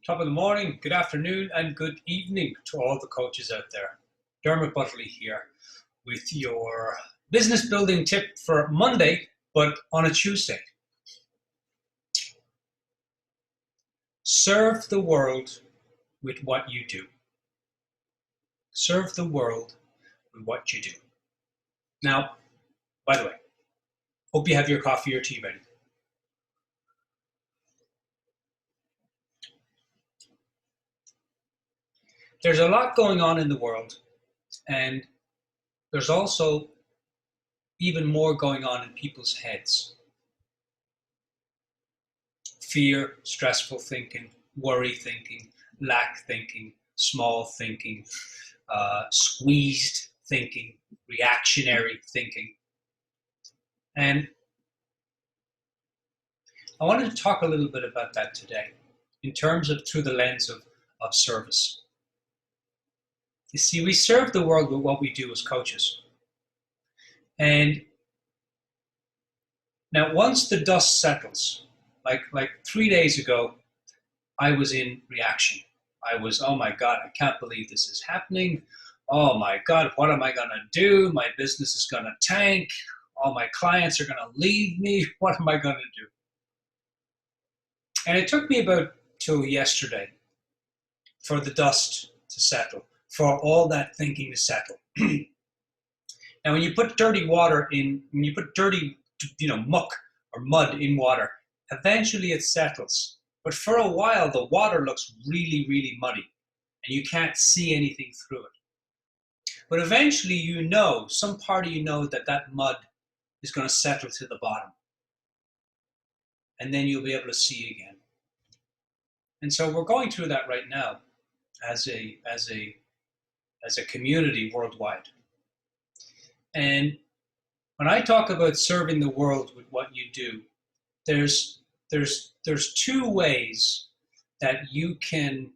Top of the morning, good afternoon, and good evening to all the coaches out there. Dermot Butterley here with your business building tip for Monday, but on a Tuesday. Serve the world with what you do. Serve the world with what you do. Now, by the way, hope you have your coffee or tea ready. There's a lot going on in the world, and there's also even more going on in people's heads. Fear, stressful thinking, worry thinking, lack thinking, small thinking, squeezed thinking, reactionary thinking. And I wanted to talk a little bit about that today in terms of through the lens of service. You see, we serve the world with what we do as coaches. And now once the dust settles, like 3 days ago, I was in reaction. I was, oh my God, I can't believe this is happening. Oh my God, what am I going to do? My business is going to tank. All my clients are going to leave me. What am I going to do? And it took me about till yesterday for the dust to settle, for all that thinking to settle. Now, when you put dirty water in, when you put dirty, muck or mud in water, eventually it settles. But for a while, the water looks really, really muddy, and you can't see anything through it. But eventually, some part of that mud is going to settle to the bottom. And then you'll be able to see again. And so we're going through that right now as a community worldwide. And when I talk about serving the world with what you do, there's two ways that you can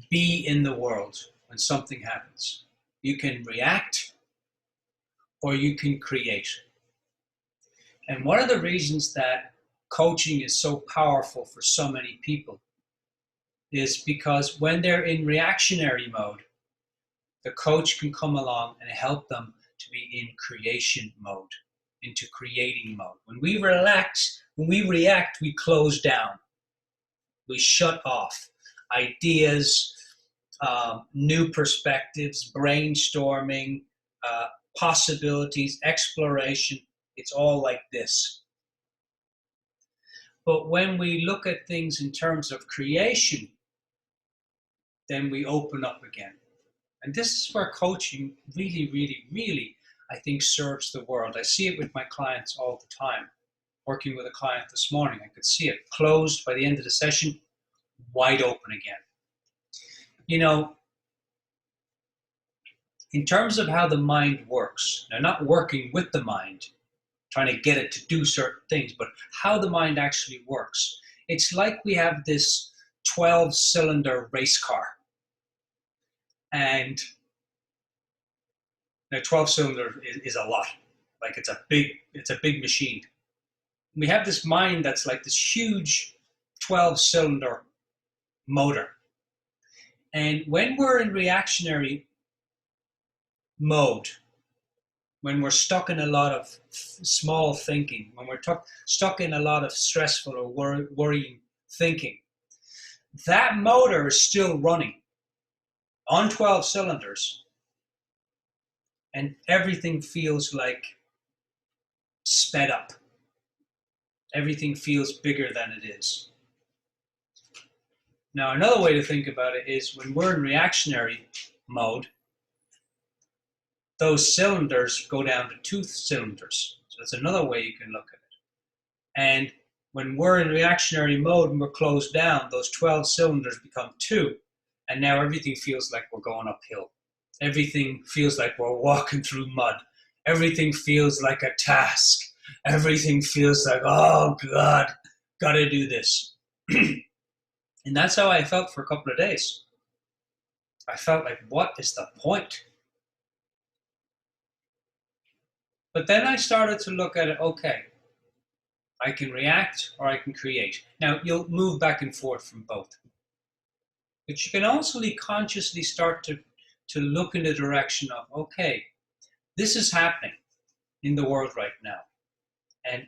be in the world when something happens. You can react or you can create. And one of the reasons that coaching is so powerful for so many people is because when they're in reactionary mode, the coach can come along and help them to be in creation mode, into creating mode. When we relax, when we react, we close down. We shut off ideas, new perspectives, brainstorming, possibilities, exploration. It's all like this. But when we look at things in terms of creation, then we open up again. And this is where coaching really, really, really, I think, serves the world. I see it with my clients all the time. Working with a client this morning, I could see it closed by the end of the session, wide open again. In terms of how the mind works, now not working with the mind, trying to get it to do certain things, but how the mind actually works. It's like we have this 12-cylinder race car. And now 12-cylinder is a lot. Like it's a big machine. We have this mind that's like this huge 12-cylinder motor. And when we're in reactionary mode, when we're stuck in a lot of small thinking, when we're stuck in a lot of stressful or worrying thinking, that motor is still running on 12 cylinders, and everything feels like sped up. Everything feels bigger than it is. Now, another way to think about it is when we're in reactionary mode, those cylinders go down to 2 cylinders. So that's another way you can look at it. And when we're in reactionary mode and we're closed down, those 12 cylinders become 2. And now everything feels like we're going uphill. Everything feels like we're walking through mud. Everything feels like a task. Everything feels like, oh God, gotta do this. And that's how I felt for a couple of days. I felt like, what is the point? But then I started to look at it, okay, I can react or I can create. Now, you'll move back and forth from both. But you can also consciously start to look in the direction of, okay, this is happening in the world right now. And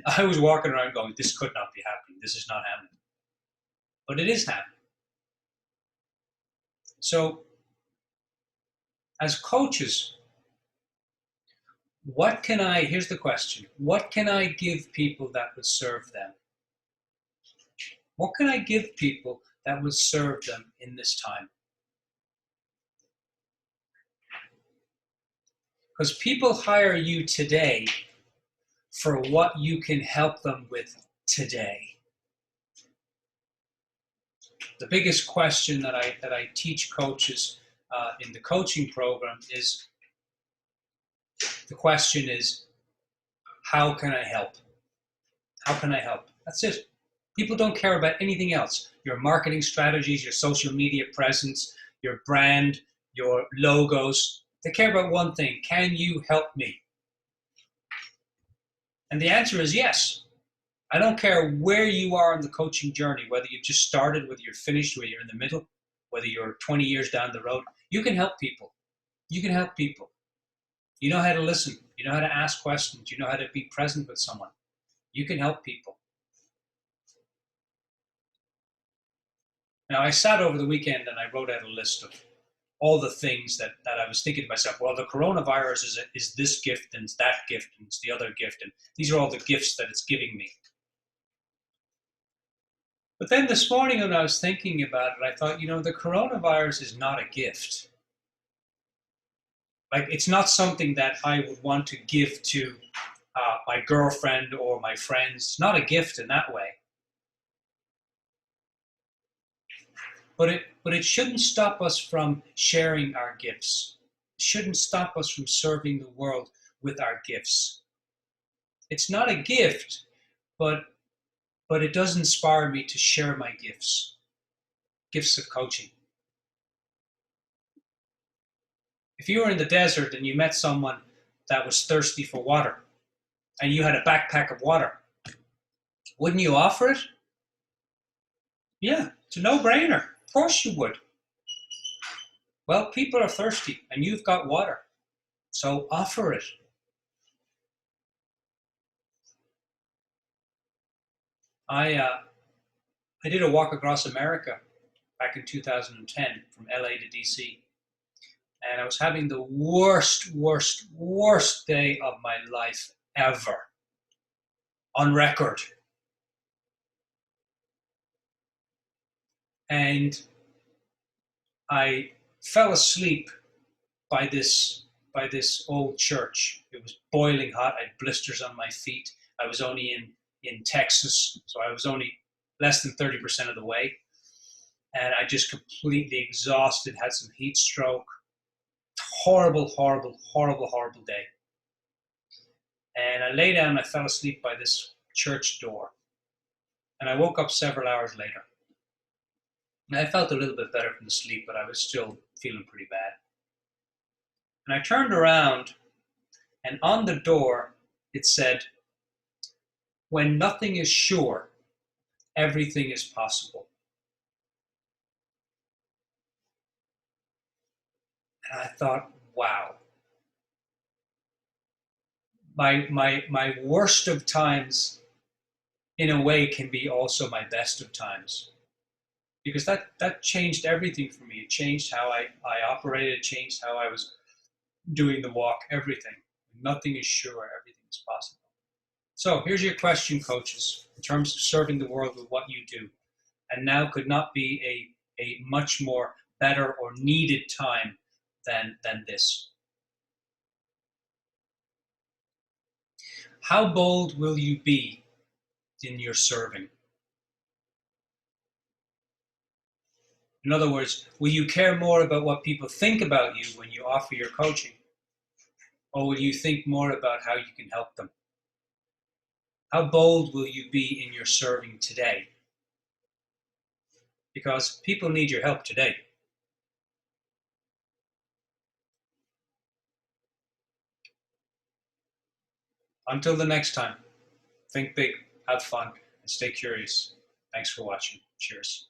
I was walking around going, this could not be happening. This is not happening. But it is happening. So as coaches, here's the question, what can I give people that would serve them? What can I give people that would serve them in this time? Because people hire you today for what you can help them with today. The biggest question that I teach coaches in the coaching program is, the question is, how can I help? How can I help? That's it. People don't care about anything else. Your marketing strategies, your social media presence, your brand, your logos. They care about one thing. Can you help me? And the answer is yes. I don't care where you are in the coaching journey, whether you've just started, whether you're finished, whether you're in the middle, whether you're 20 years down the road. You can help people. You can help people. You know how to listen. You know how to ask questions. You know how to be present with someone. You can help people. Now, I sat over the weekend and I wrote out a list of all the things that I was thinking to myself, well, the coronavirus is this gift and it's that gift and it's the other gift. And these are all the gifts that it's giving me. But then this morning when I was thinking about it, I thought, the coronavirus is not a gift. Like, it's not something that I would want to give to my girlfriend or my friends. It's not a gift in that way. But it shouldn't stop us from sharing our gifts. It shouldn't stop us from serving the world with our gifts. It's not a gift, but it does inspire me to share my gifts of coaching. If you were in the desert and you met someone that was thirsty for water and you had a backpack of water, wouldn't you offer it? Yeah, it's a no-brainer. Of course you would. Well, people are thirsty and you've got water, so offer it. I did a walk across America back in 2010 from LA to DC. And I was having the worst day of my life ever, on record. And I fell asleep by this old church. It was boiling hot. I had blisters on my feet. I was only in Texas, so I was only less than 30% of the way. And I just completely exhausted, had some heat stroke. Horrible day. And I lay down, I fell asleep by this church door. And I woke up several hours later. And I felt a little bit better from the sleep, but I was still feeling pretty bad. And I turned around, and on the door, it said, "When nothing is sure, everything is possible." And I thought, wow. My worst of times, in a way, can be also my best of times. Because that changed everything for me. It changed how I operated, it changed how I was doing the walk, everything. Nothing is sure, everything is possible. So here's your question, coaches, in terms of serving the world with what you do. And now could not be a much more better or needed time than this. How bold will you be in your serving? In other words, will you care more about what people think about you when you offer your coaching? Or will you think more about how you can help them? How bold will you be in your serving today? Because people need your help today. Until the next time. think big, have fun, and stay curious. Thanks for watching. Cheers.